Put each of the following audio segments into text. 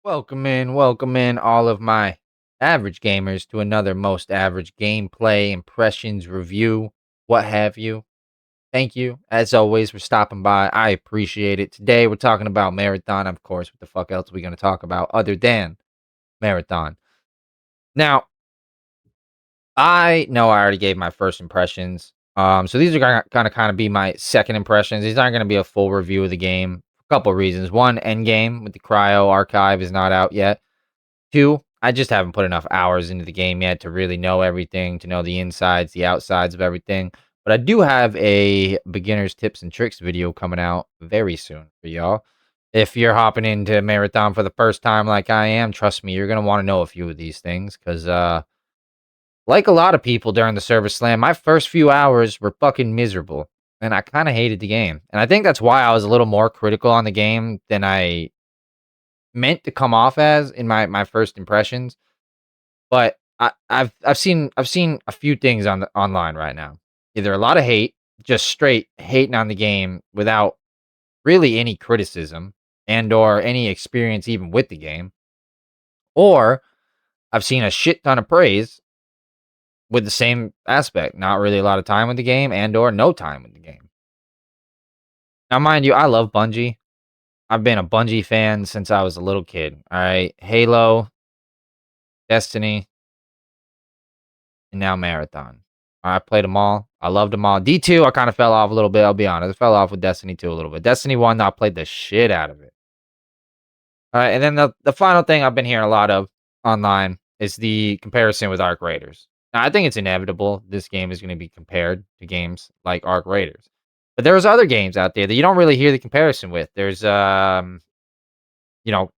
Welcome in all of my average gamers to another most average gameplay, impressions, review, what have you. Thank you, as always, for stopping by. I appreciate it. Today we're talking about Marathon, of course. What the fuck else are we going to talk about other than Marathon? Now, I know I already gave my first impressions. So these are gonna kind of be my second impressions. These aren't gonna be a full review of the game. A couple reasons. One, Endgame with the Cryo archive is not out yet. Two, I just haven't put enough hours into the game yet to really know everything, to know the insides, the outsides of everything. But I do have a beginner's tips and tricks video coming out very soon for y'all. If you're hopping into Marathon for the first time like I am, trust me, you're gonna want to know a few of these things because like a lot of people during the service slam, my first few hours were fucking miserable. And I kind of hated the game. And I think that's why I was a little more critical on the game than I meant to come off as in my first impressions. But I've seen a few things on the online right now. Either a lot of hate, just straight hating on the game without really any criticism and or any experience even with the game, or I've seen a shit ton of praise with the same aspect, not really a lot of time with the game and or no time with the game. Now, mind you, I love Bungie. I've been a Bungie fan since I was a little kid. All right, Halo, Destiny, and now Marathon. I played them all. I loved them all. D2, I kind of fell off a little bit. I'll be honest. I fell off with Destiny 2 a little bit. Destiny 1, I played the shit out of it. All right, and then the final thing I've been hearing a lot of online is the comparison with Arc Raiders. Now, I think it's inevitable this game is going to be compared to games like Arc Raiders. But there's other games out there that you don't really hear the comparison with. There's you know,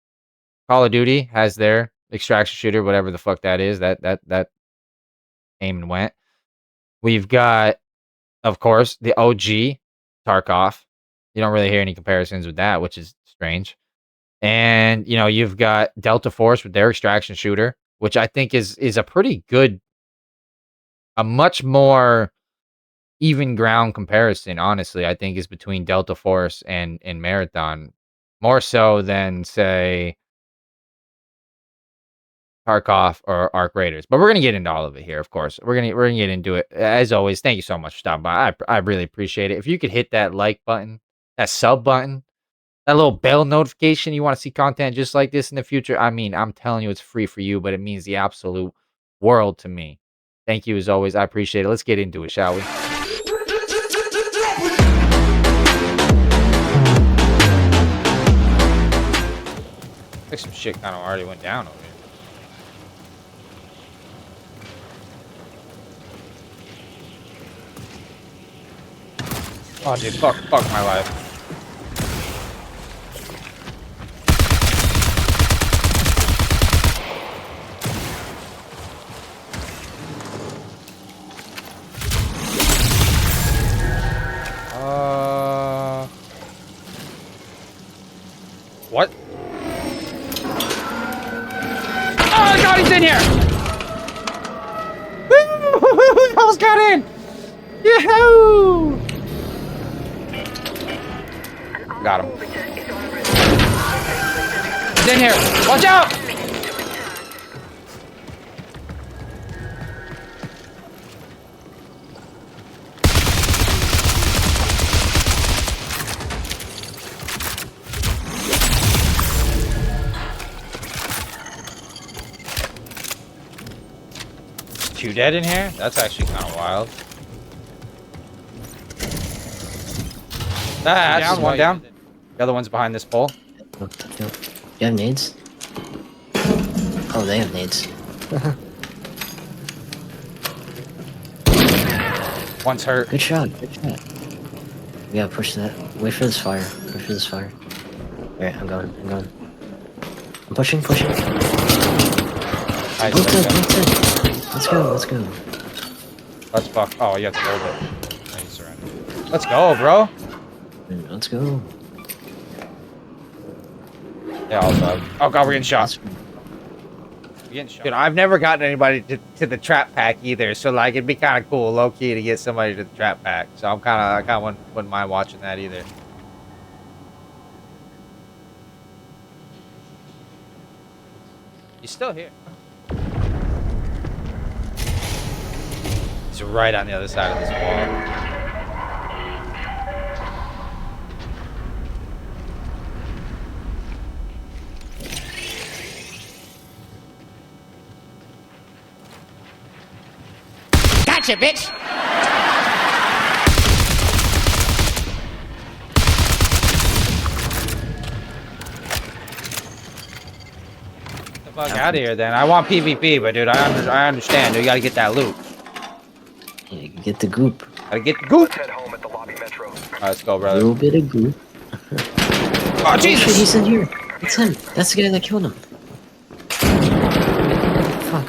Call of Duty has their extraction shooter, whatever the fuck that is. That came and went. We've got, of course, the OG Tarkov. You don't really hear any comparisons with that, which is strange. And you've got Delta Force with their extraction shooter, which I think is a pretty good, a much more even ground comparison. Honestly, I think is between Delta Force and Marathon, more so than say Tarkov or Arc Raiders. But we're gonna get into all of it here, of course. We're gonna get into it. As always, thank you so much for stopping by. I really appreciate it. If you could hit that like button, that sub button, that little bell notification, you want to see content just like this in the future. I mean, I'm telling you, it's free for you, but it means the absolute world to me. Thank you as always. I appreciate it. Let's get into it, shall we? Like some shit kind of already went down over here. Oh, dude, fuck my life. What? Oh God, he's in here! Woo! Almost got in! Yahoo! Got him. He's in here. Watch out! Two dead in here? That's actually kind of wild. Down, one down. The other one's behind this pole. Do you have nades? Oh, they have nades. One's hurt. Good shot, good shot. We gotta push that. Wait for this fire. Wait for this fire. Alright, I'm going. I'm pushing. Nice, Both dead. Let's go. Let's fuck. Oh, you have to hold it. No, you surrender. Let's go, bro. Let's go. Yeah, I'll bug. Oh God, we're getting shot. Dude, I've never gotten anybody to the trap pack either, so like it'd be kind of cool, low key, to get somebody to the trap pack. So I kind of wouldn't mind watching that either. He's still here. He's right on the other side of this wall. Gotcha, bitch! Get the fuck out of here, then. I want PvP, but dude, I understand. You gotta get that loot. Yeah, get the goop. Gotta get the goop. Head home at the lobby metro. Alright, let's go, A brother. little bit of goop. Oh, Oh shit, Jesus! he's in here. It's him. That's the guy that killed him. Fuck.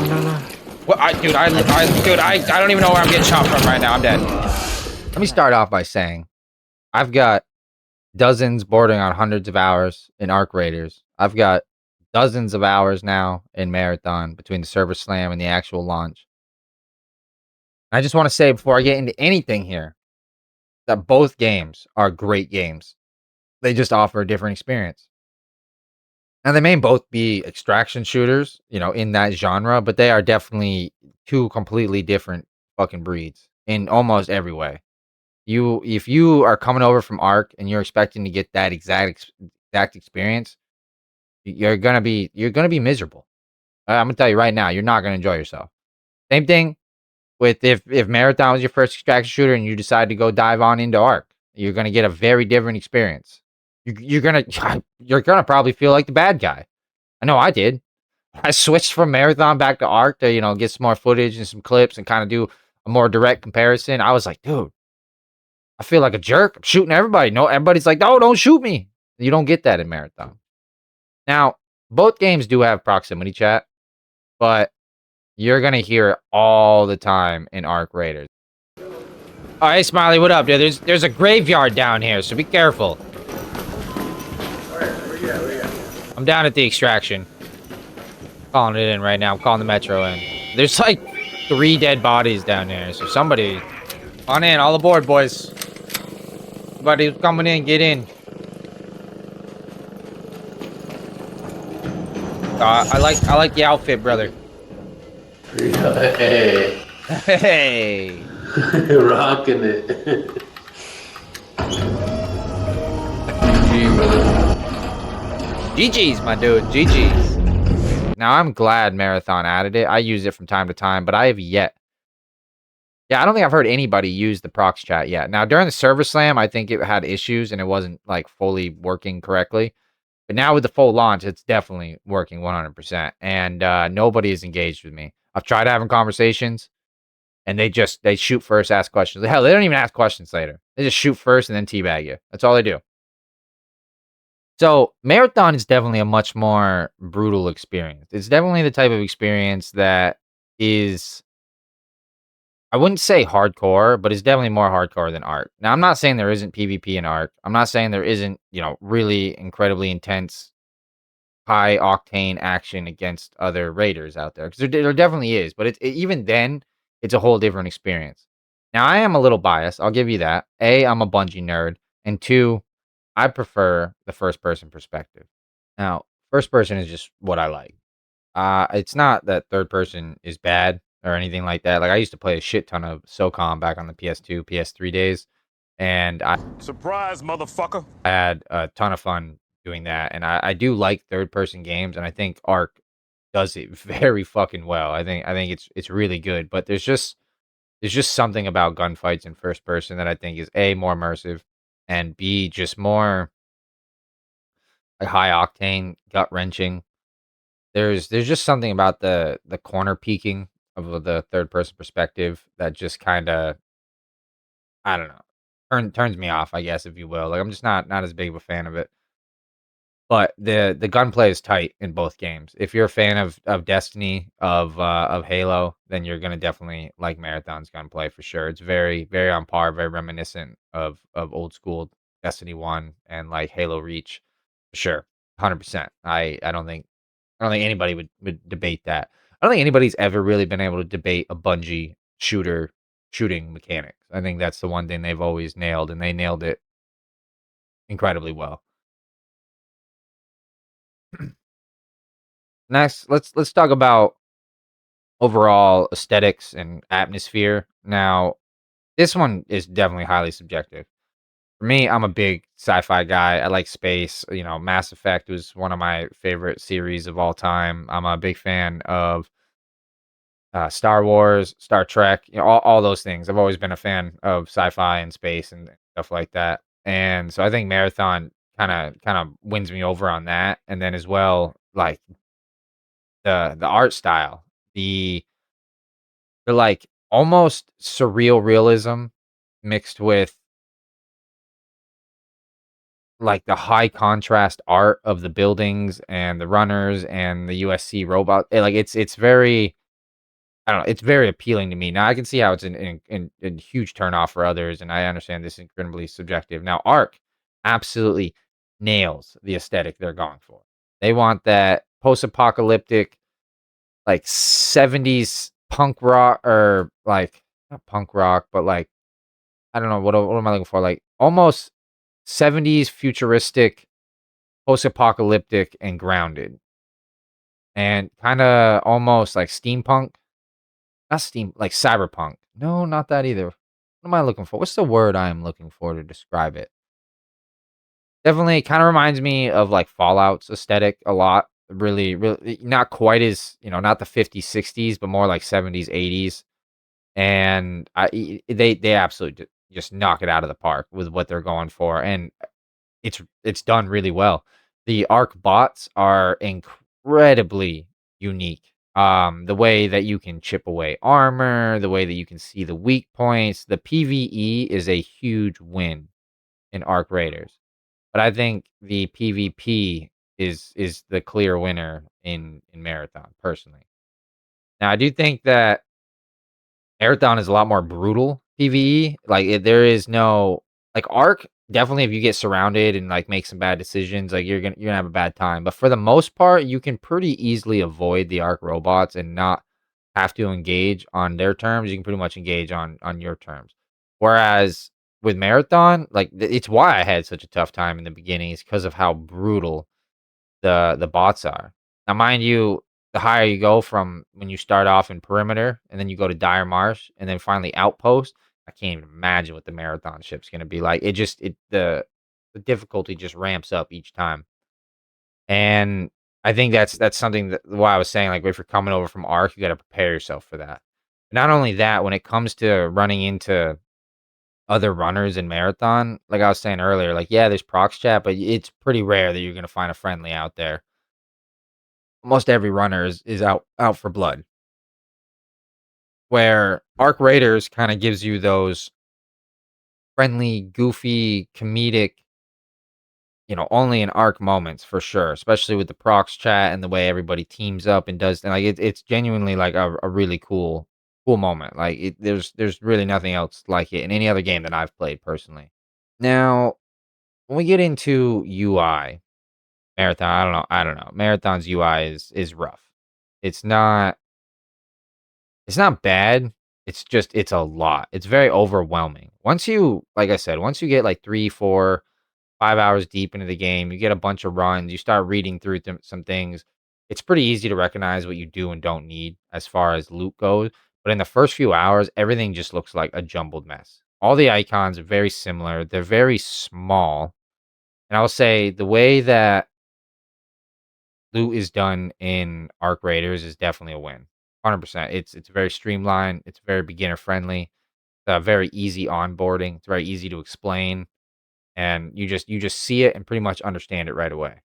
No. What? Dude, I don't even know where I'm getting shot from right now. I'm dead. Let me start off by saying, I've got dozens, bordering on hundreds of hours in Arc Raiders. I've got dozens of hours now in Marathon between the server slam and the actual launch. I just want to say before I get into anything here that both games are great games. They just offer a different experience. And they may both be extraction shooters, in that genre, but they are definitely two completely different fucking breeds in almost every way. If you are coming over from Arc and you're expecting to get that exact experience, you're gonna be miserable. I'm gonna tell you right now, you're not gonna enjoy yourself. Same thing with if Marathon was your first extraction shooter and you decide to go dive on into Arc, you're gonna get a very different experience. You're gonna you're gonna probably feel like the bad guy. I know I did. I switched from Marathon back to Arc to get some more footage and some clips and kind of do a more direct comparison. I was like, dude, I feel like a jerk. I'm shooting everybody. No, everybody's like, no, don't shoot me. You don't get that in Marathon. Now, both games do have proximity chat, but you're gonna hear it all the time in Arc Raiders. Oh, hey, Smiley, what up, dude? There's a graveyard down here, so be careful. I'm down at the extraction. Calling it in right now. I'm calling the metro in. There's like 3 dead bodies down there, so somebody on in. All aboard, boys. Everybody who's coming in, get in. I like the outfit, brother. Hey, Hey. rocking it. GG, brother. GG's, my dude. GG's. Now, I'm glad Marathon added it. I use it from time to time, but I have yet. Yeah, I don't think I've heard anybody use the prox chat yet. Now, during the server slam, I think it had issues and it wasn't like fully working correctly. But now with the full launch, it's definitely working 100%. And nobody is engaged with me. I've tried having conversations, and they shoot first, ask questions. Hell, they don't even ask questions later. They just shoot first and then teabag you. That's all they do. So Marathon is definitely a much more brutal experience. It's definitely the type of experience that is, I wouldn't say hardcore, but it's definitely more hardcore than Arc. Now, I'm not saying there isn't PvP in Arc. I'm not saying there isn't, really incredibly intense, high octane action against other raiders out there, because there definitely is. But even then, it's a whole different experience. Now, I am a little biased. I'll give you that. A, I'm a Bungie nerd, and two, I prefer the first person perspective. Now, first person is just what I like. It's not that third person is bad or anything like that. Like, I used to play a shit ton of SOCOM back on the PS2, PS3 days, and I Surprise, motherfucker. had a ton of fun doing that. And I do like third person games, and I think Arc does it very fucking well. I think it's really good. But there's just something about gunfights in first person that I think is A, more immersive, and B, just more like high octane, gut wrenching. There's just something about the corner peeking of the third person perspective that just kind of, I don't know, turns me off, I guess, if you will. Like, I'm just not as big of a fan of it. But the gunplay is tight in both games. If you're a fan of Destiny, of Halo, then you're gonna definitely like Marathon's gunplay for sure. It's very, very on par, very reminiscent of old school Destiny 1 and like Halo Reach for sure. 100%. I don't think anybody would debate that. I don't think anybody's ever really been able to debate a Bungie shooting mechanics. I think that's the one thing they've always nailed, and they nailed it incredibly well. next, let's talk about overall aesthetics and atmosphere. Now, this one is definitely highly subjective. For me, I'm a big sci-fi guy. I like space. Mass Effect was one of my favorite series of all time. I'm a big fan of Star Wars, Star Trek, all those things. I've always been a fan of sci-fi and space and stuff like that. And so I think Marathon kind of wins me over on that. And then as well, like the art style, the like almost surreal realism mixed with like the high contrast art of the buildings and the runners and the USC robot. Like it's very, I don't know, it's very appealing to me. Now I can see how it's a huge turnoff for others, and I understand this is incredibly subjective. Now, Arc absolutely nails the aesthetic they're going for. They want that post-apocalyptic, like 70s punk rock, or like not punk rock, but like I don't know what am I looking for? Like almost 70s futuristic, post-apocalyptic, and grounded, and kind of almost like steampunk. Not steam like cyberpunk. No, not that either. What am I looking for? What's the word I am looking for to describe it? Definitely kinda reminds me of, like, Fallout's aesthetic a lot. Really, really not quite as, not the '50s, '60s, but more like '70s, '80s. And they absolutely just knock it out of the park with what they're going for, and it's done really well. The Arc bots are incredibly unique. The way that you can chip away armor, the way that you can see the weak points, the PvE is a huge win in Arc Raiders. But I think the PvP is the clear winner in Marathon, personally. Now, I do think that Marathon is a lot more brutal PvE. Like, there is no like Arc. Definitely, if you get surrounded and like make some bad decisions, like you're gonna have a bad time. But for the most part, you can pretty easily avoid the Arc robots and not have to engage on their terms. You can pretty much engage on your terms. Whereas with Marathon, like it's why I had such a tough time in the beginning is because of how brutal the bots are. Now, mind you, the higher you go from when you start off in perimeter and then you go to Dire Marsh and then finally outpost, I can't even imagine what the marathon ship's gonna be like. The difficulty just ramps up each time. And I think that's something that why I was saying, like, if you're coming over from Arc, you gotta prepare yourself for that. Not only that, when it comes to running into other runners in marathon, like I was saying earlier, like, yeah, there's prox chat, but it's pretty rare that you're gonna find a friendly out there. Almost every runner is out for blood. Where Arc Raiders kinda gives you those friendly, goofy, comedic, only in Arc moments for sure, especially with the procs chat and the way everybody teams up and does, and like it's genuinely like a really cool moment. Like there's really nothing else like it in any other game that I've played personally. Now, when we get into UI, Marathon, I don't know. Marathon's UI is rough. It's not It's not bad. It's just it's a lot. It's very overwhelming. Once you like I said, once you get like 3, 4, 5 hours deep into the game, you get a bunch of runs, you start reading through some things. It's pretty easy to recognize what you do and don't need as far as loot goes. But in the first few hours, everything just looks like a jumbled mess. All the icons are very similar. They're very small. And I'll say the way that loot is done in Arc Raiders is definitely a win. 100%. It's very streamlined. It's very beginner friendly. Very easy onboarding. It's very easy to explain, and you just see it and pretty much understand it right away.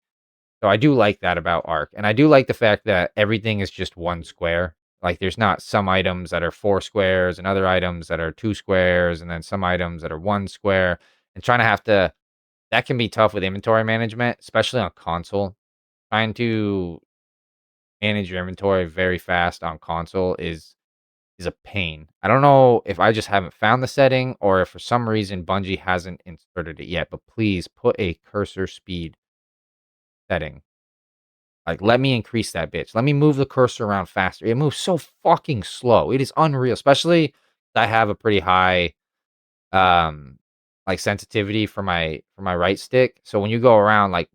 So I do like that about Arc, and I do like the fact that everything is just one square. Like there's not some items that are 4 squares and other items that are 2 squares, and then some items that are 1 square. And trying to have to that can be tough with inventory management, especially on console. Trying to manage your inventory very fast on console is a pain. I don't know if I just haven't found the setting or if for some reason Bungie hasn't inserted it yet, but please put a cursor speed setting. Like, let me increase that bitch. Let me move the cursor around faster. It moves so fucking slow. It is unreal, especially I have a pretty high um like sensitivity for my right stick. So when you go around like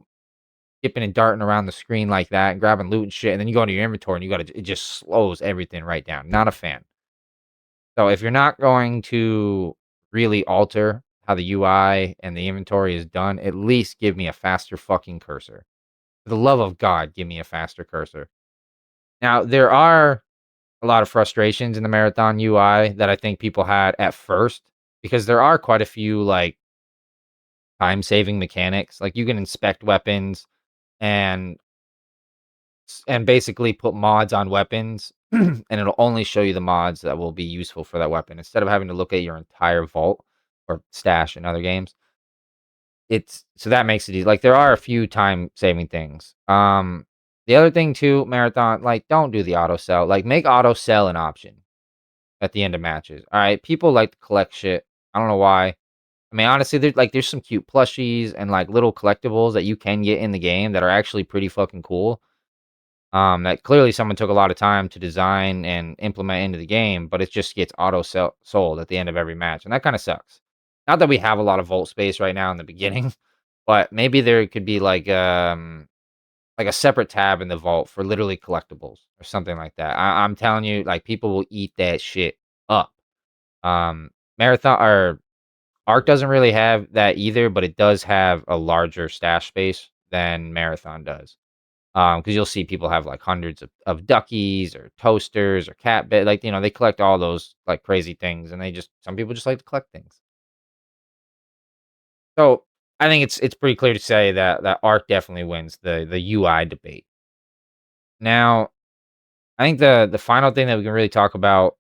skipping and darting around the screen like that and grabbing loot and shit, and then you go into your inventory and it just slows everything right down. Not a fan. So if you're not going to really alter how the UI and the inventory is done, at least give me a faster fucking cursor. For the love of God, give me a faster cursor. Now, there are a lot of frustrations in the Marathon UI that I think people had at first because there are quite a few like time saving mechanics. Like you can inspect weapons and basically put mods on weapons and it'll only show you the mods that will be useful for that weapon instead of having to look at your entire vault or stash in other games. It's so that makes it easy. Like there are a few time saving things. The other thing too, Marathon, like don't do the auto sell. Like make auto sell an option at the end of matches. All right, people like to collect shit. I don't know why. I mean, honestly, there's some cute plushies and like little collectibles that you can get in the game that are actually pretty fucking cool. That clearly someone took a lot of time to design and implement into the game, but it just gets sold at the end of every match, and that kind of sucks. Not that we have a lot of vault space right now in the beginning, but maybe there could be like a separate tab in the vault for literally collectibles or something like that. I'm telling you, like people will eat that shit up. Marathon or Arc doesn't really have that either, but it does have a larger stash space than Marathon does. Because you'll see people have like hundreds of duckies or toasters or cat bed, like they collect all those like crazy things, and some people just like to collect things. So I think it's pretty clear to say that Arc definitely wins the UI debate. Now, I think the final thing that we can really talk about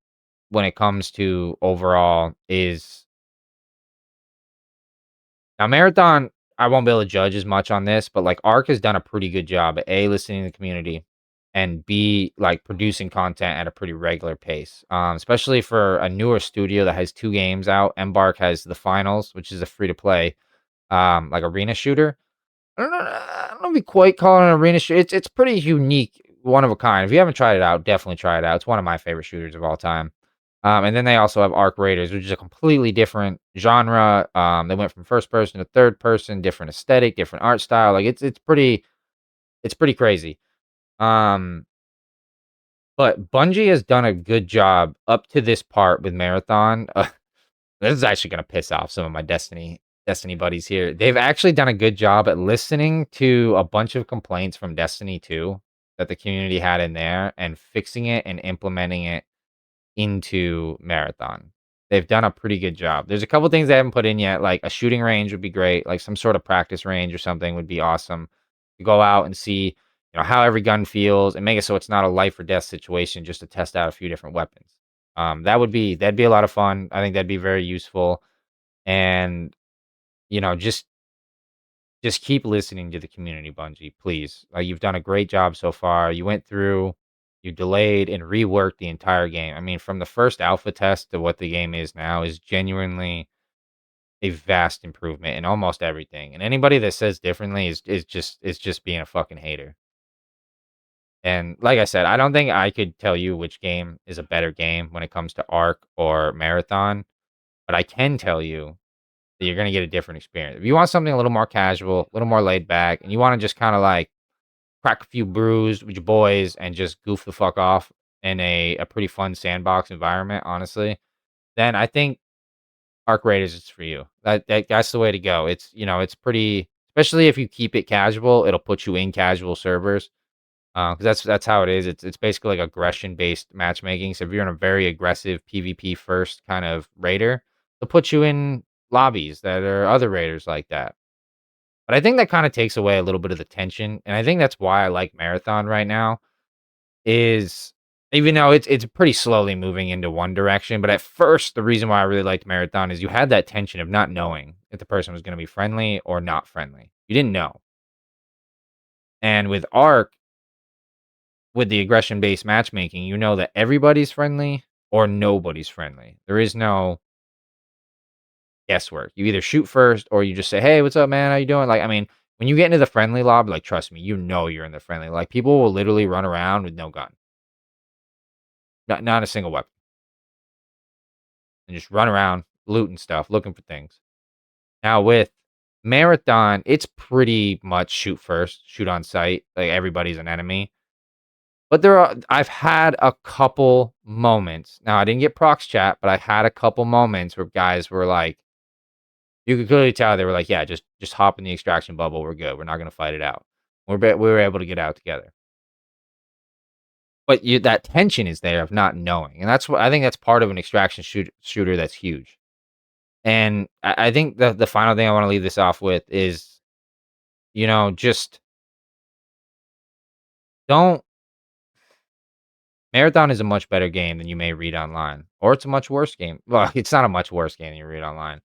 when it comes to overall is now Marathon. I won't be able to judge as much on this, but like Arc has done a pretty good job at A, listening to the community, and B, like producing content at a pretty regular pace. Especially for a newer studio that has 2 games out. Embark has the finals, which is a free to play like arena shooter. I don't know if we quite call it an arena shooter. It's pretty unique, one of a kind. If you haven't tried it out, definitely try it out. It's one of my favorite shooters of all time. And then they also have Arc Raiders, which is a completely different genre. They went from first person to third person, different aesthetic, different art style. Like it's pretty crazy. Um, but Bungie has done a good job up to this part with Marathon. This is actually gonna piss off some of my Destiny buddies here. They've actually done a good job at listening to a bunch of complaints from Destiny 2 that the community had in there and fixing it and implementing it into Marathon. They've done a pretty good job. There's a couple things they haven't put in yet, like a shooting range would be great, like some sort of practice range or something would be awesome. To go out and see, how every gun feels and make it so it's not a life or death situation just to test out a few different weapons. That'd be a lot of fun. I think that'd be very useful. And just keep listening to the community, Bungie, please. You've done a great job so far. You went through, you delayed and reworked the entire game. I mean, from the first alpha test to what the game is now is genuinely a vast improvement in almost everything. And anybody that says differently is just being a fucking hater. And like I said, I don't think I could tell you which game is a better game when it comes to Arc or Marathon, but I can tell you that you're gonna get a different experience. If you want something a little more casual, a little more laid back, and you wanna just kinda, like, crack a few brews with your boys and just goof the fuck off in a pretty fun sandbox environment, honestly, then I think Arc Raiders is for you. That's the way to go. It's pretty, especially if you keep it casual, it'll put you in casual servers, 'cause that's how it is. It's basically like aggression-based matchmaking, so if you're in a very aggressive PvP first kind of raider, they'll put you in lobbies that are other raiders like that. But I think that kinda takes away a little bit of the tension, and I think that's why I like Marathon right now, is even though it's pretty slowly moving into one direction, but at first, the reason why I really liked Marathon is you had that tension of not knowing if the person was gonna be friendly or not friendly. You didn't know. And with Arc, with the aggression-based matchmaking, you know that everybody's friendly or nobody's friendly. There is no guesswork. You either shoot first or you just say, "Hey, what's up, man? How you doing?" Like, I mean, when you get into the friendly lob, like, trust me, you know you're in the friendly. Like, people will literally run around with no gun, not a single weapon, and just run around looting stuff, looking for things. Now with Marathon, it's pretty much shoot first, shoot on sight, like, everybody's an enemy. But I've had a couple moments. Now, I didn't get prox chat, but I had a couple moments where guys were like, you could clearly tell they were like, "Yeah, just hop in the extraction bubble, we're good, we're not gonna fight it out." We were able to get out together. But you that tension is there of not knowing, and that's what I think that's part of an extraction shooter that's huge. And I think the final thing I wanna leave this off with is, just don't Marathon is a much better game than you may read online, or it's a much worse game. Well, it's not a much worse game than you read online.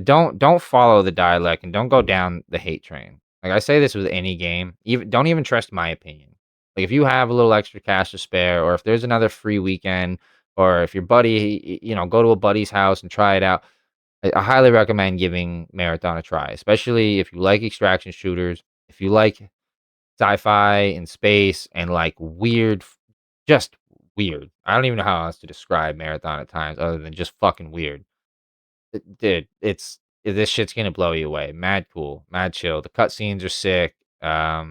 Don't follow the dialect and don't go down the hate train. Like, I say this with any game, even don't even trust my opinion. Like, if you have a little extra cash to spare, or if there's another free weekend, or if your buddy, go to a buddy's house and try it out, I highly recommend giving Marathon a try, especially if you like extraction shooters, if you like sci-fi and space and like weird, just weird. I don't even know how else to describe Marathon at times other than just fucking weird. Dude, this shit's gonna blow you away. Mad cool, mad chill. The cutscenes are sick. I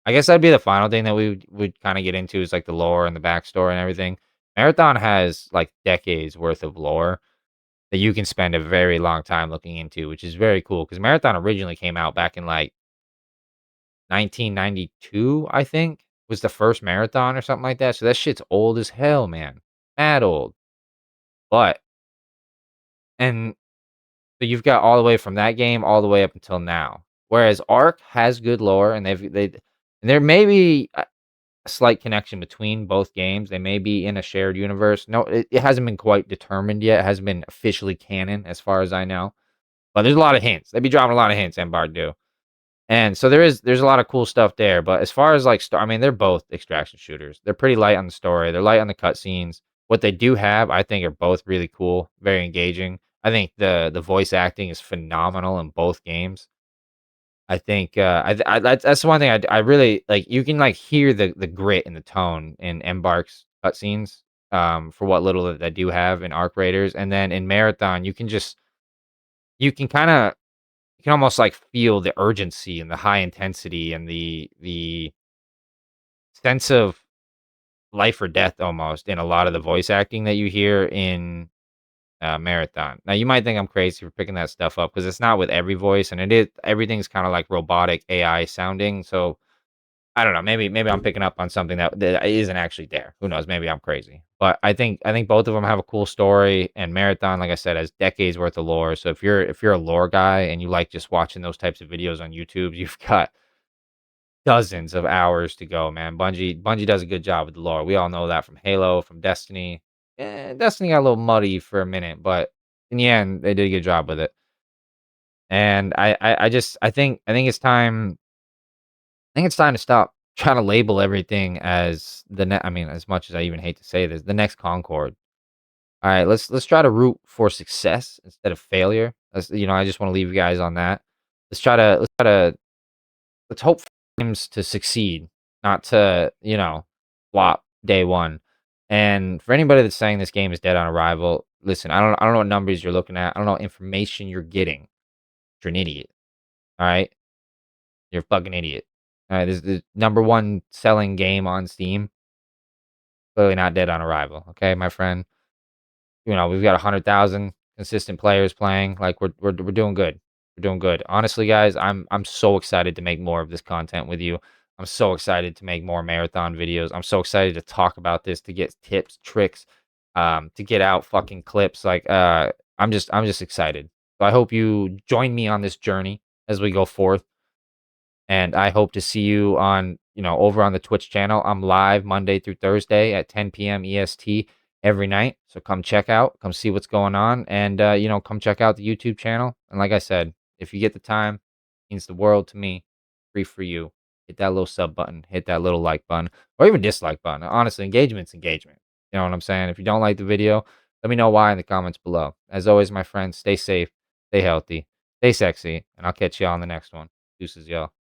guess that'd be the final thing that we would kind of get into is like the lore and the backstory and everything. Marathon has like decades worth of lore that you can spend a very long time looking into, which is very cool because Marathon originally came out back in like 1992, I think, was the first Marathon or something like that. So that shit's old as hell, man. Mad old. But and So you've got all the way from that game all the way up until now. Whereas Ark has good lore, and and there may be a slight connection between both games. They may be in a shared universe. No, it hasn't been quite determined yet. It hasn't been officially canon, as far as I know. But there's a lot of hints. They be dropping a lot of hints, Embark do. And so there's a lot of cool stuff there. But as far as like I mean, they're both extraction shooters. They're pretty light on the story. They're light on the cutscenes. What they do have, I think, are both really cool, very engaging. I think the voice acting is phenomenal in both games. I think that's the one thing I really like. You can like hear the grit and the tone in Embark's cutscenes, for what little that they do have in Arc Raiders, and then in Marathon, you can kind of you can almost like feel the urgency and the high intensity and the sense of life or death almost in a lot of the voice acting that you hear in Marathon. Now you might think I'm crazy for picking that stuff up because it's not with every voice, and everything's kind of like robotic AI sounding. So I don't know. Maybe I'm picking up on something that isn't actually there. Who knows? Maybe I'm crazy. But I think both of them have a cool story, and Marathon, like I said, has decades worth of lore. So if you're a lore guy and you like just watching those types of videos on YouTube, you've got dozens of hours to go, man. Bungie does a good job with the lore. We all know that from Halo, from Destiny. Destiny got a little muddy for a minute, but in the end, they did a good job with it. And I think it's time. I think it's time to stop trying to label everything as I mean, as much as I even hate to say this, the next Concord. All right, let's try to root for success instead of failure. I just want to leave you guys on that. Let's hope for teams to succeed, not to, flop day one. And for anybody that's saying this game is dead on arrival, listen, I don't know what numbers you're looking at. I don't know what information you're getting. You're an idiot. All right? You're a fucking idiot. All right, this is the number one selling game on Steam. Clearly not dead on arrival. Okay, my friend. We've got 100,000 consistent players playing. Like we're doing good. We're doing good. Honestly, guys, I'm so excited to make more of this content with you. I'm so excited to make more marathon videos. I'm so excited to talk about this, to get tips, tricks, to get out fucking clips. Like I'm just excited. So I hope you join me on this journey as we go forth. And I hope to see you over on the Twitch channel. I'm live Monday through Thursday at 10 p.m. EST every night. So come see what's going on, and come check out the YouTube channel. And like I said, if you get the time, it means the world to me. Free for you. Hit that little sub button, hit that little like button, or even dislike button. Honestly, engagement's engagement. You know what I'm saying? If you don't like the video, let me know why in the comments below. As always, my friends, stay safe, stay healthy, stay sexy, and I'll catch y'all on the next one. Deuces, y'all.